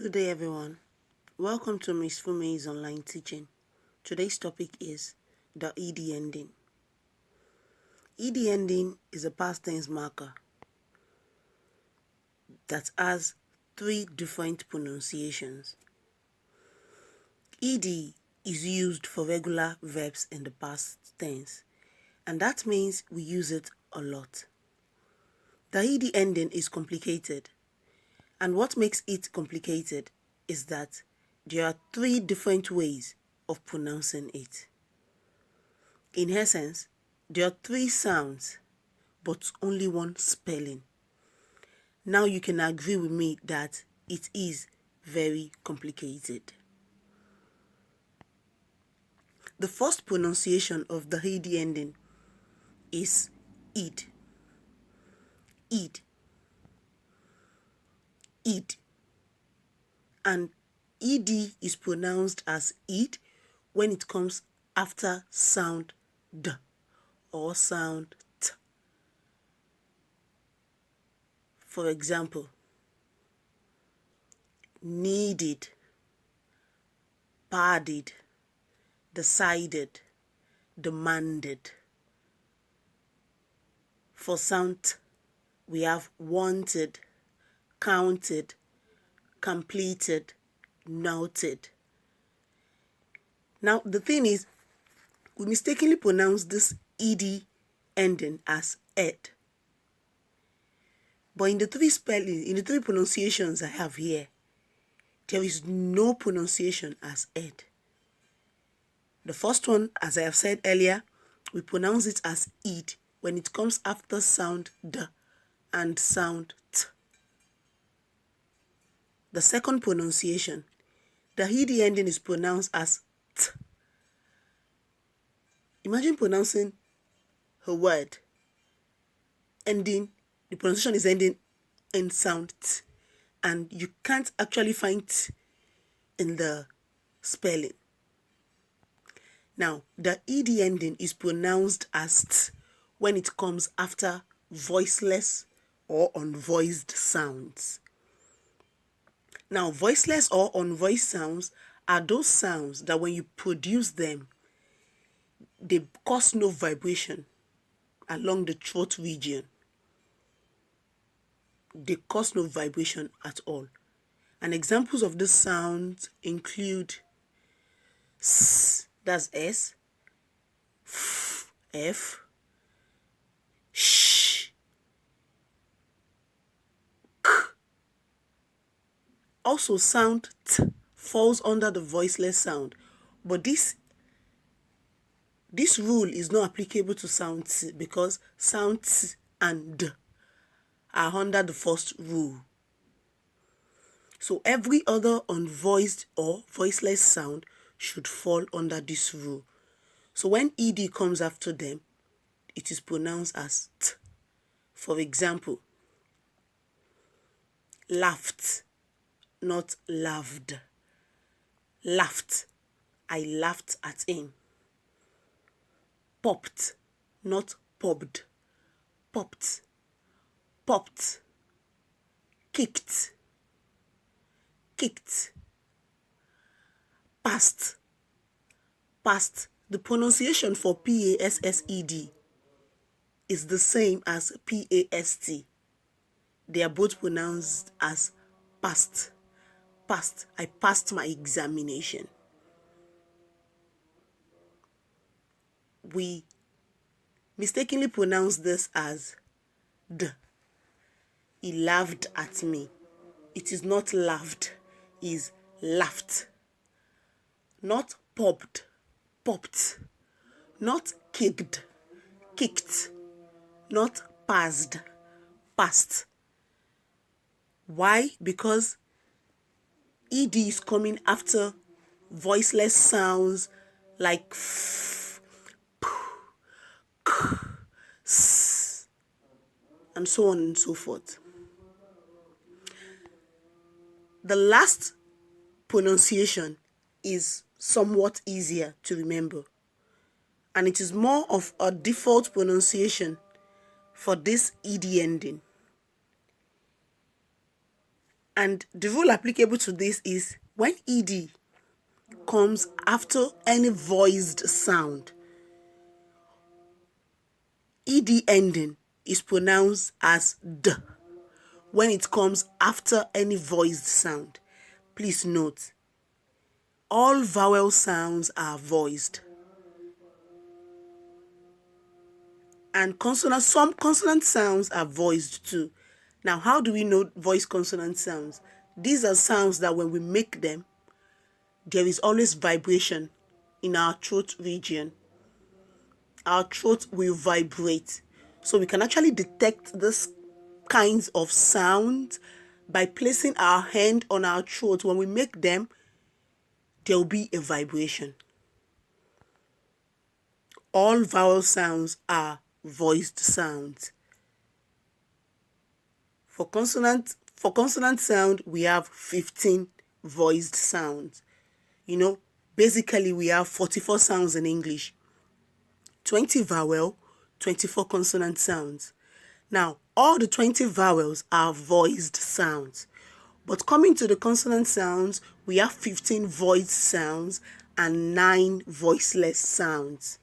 Good day, everyone. Welcome to Miss Fumi's online teaching. Today's topic is the ed ending. Ed ending is a past tense marker that has three different pronunciations. Ed is used for regular verbs in the past tense, and that means we use it a lot. The ed ending is complicated, and what makes it complicated is that there are three different ways of pronouncing it. In essence, there are three sounds, but only one spelling. Now you can agree with me that it is very complicated. The first pronunciation of the ed ending is id. Id. Id. And ed is pronounced as id when it comes after sound d or sound t. For example, needed, padded, decided, demanded. For sound t, we have wanted, counted, completed, noted. Now the thing is, we mistakenly pronounce this ed ending as ed. But in the three pronunciations I have here, there is no pronunciation as ed. The first one, as I have said earlier, we pronounce it as id when it comes after sound d and sound t. The second pronunciation, the ed ending is pronounced as t. Imagine pronouncing a word ending, the pronunciation is ending in sound t, and you can't actually find t in the spelling. Now, the ed ending is pronounced as t when it comes after voiceless or unvoiced sounds. Now, voiceless or unvoiced sounds are those sounds that when you produce them, they cause no vibration along the throat region. They cause no vibration at all. And examples of these sounds include s, that's s, f, sh, k. Also, sound t falls under the voiceless sound, but this rule is not applicable to sound t because sound t and d are under the first rule. So every other unvoiced or voiceless sound should fall under this rule. So when ed comes after them, it is pronounced as t. For example, laughed, not laughed. Laughed, I laughed at him. Popped, not popped. Popped, popped. Kicked, kicked. Passed, passed. The pronunciation for P-A-S-S-E-D is the same as P-A-S-T. They are both pronounced as passed. Passed, I passed my examination. We mistakenly pronounce this as d. He laughed at me. It is not laughed, it is laughed. Not popped, popped. Not kicked, kicked. Not passed, passed. Why? Because ed is coming after voiceless sounds like f, p, k, s, and so on and so forth. The last pronunciation is somewhat easier to remember, and it is more of a default pronunciation for this ed ending. And the rule applicable to this is when ed comes after any voiced sound, ed ending is pronounced as d when it comes after any voiced sound. Please note, all vowel sounds are voiced. And some consonant sounds are voiced too. Now, how do we know voiced consonant sounds? These are sounds that when we make them, there is always vibration in our throat region. Our throat will vibrate. So we can actually detect this kinds of sounds by placing our hand on our throat. When we make them, there will be a vibration. All vowel sounds are voiced sounds. For consonant sound, we have 15 voiced sounds. Basically we have 44 sounds in English. 20 vowel, 24 consonant sounds. Now, all the 20 vowels are voiced sounds. But coming to the consonant sounds, we have 15 voiced sounds and 9 voiceless sounds.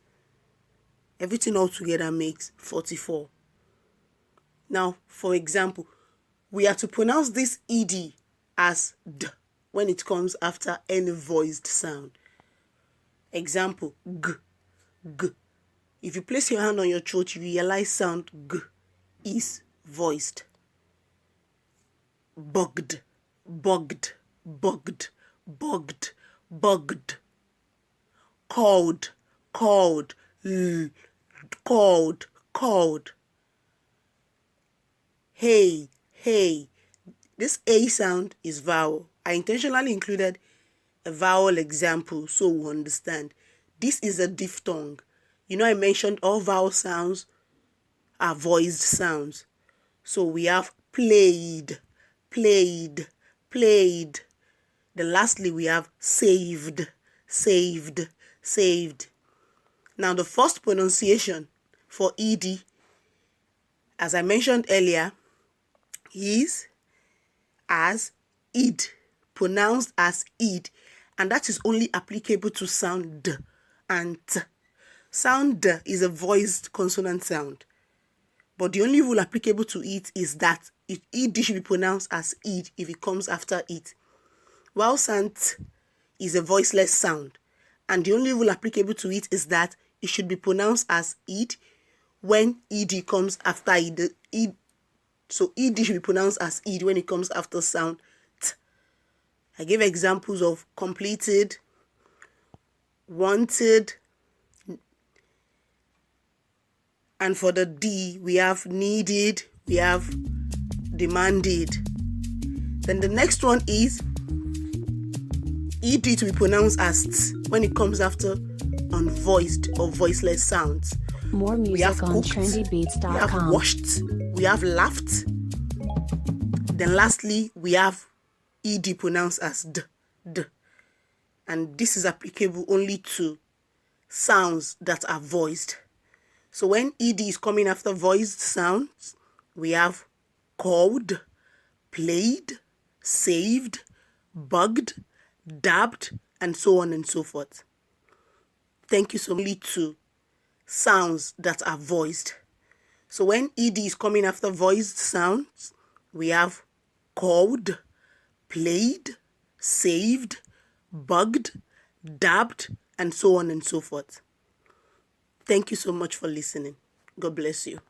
Everything all together makes 44. Now, for example, we are to pronounce this ed as d when it comes after any voiced sound. Example, g, g. If you place your hand on your throat, you realize sound g is voiced. Bugged, bugged, bugged, bugged, bugged. Called, called, called, called. Hey, hey. This A sound is vowel. I intentionally included a vowel example so we understand. This is a diphthong. I mentioned all vowel sounds are voiced sounds. So we have played, played, played. Then lastly we have saved, saved, saved. Now the first pronunciation for ed, as I mentioned earlier, is as id, pronounced as id, and that is only applicable to sound d and t. Sound d is a voiced consonant sound, but the only rule applicable to it is that ed should be pronounced as id if it comes after it, while sound t is a voiceless sound, and the only rule applicable to it is that it should be pronounced as id when ed comes after id. So ed should be pronounced as id when it comes after sound t. I gave examples of completed, wanted, and for the d we have needed, we have demanded. Then the next one is ed to be pronounced as t when it comes after unvoiced or voiceless sounds. More music we have on cooked, trendybeats.com. we have washed, we have laughed. Then lastly, we have ed pronounced as d, d. And this is applicable only to sounds that are voiced. So when ed is coming after voiced sounds, we have called, played, saved, bugged, dabbed, and so on and so forth. Thank you so much. To sounds that are voiced. So when ed is coming after voiced sounds, we have called, played, saved, bugged, dabbed, and so on and so forth. Thank you so much for listening. God bless you.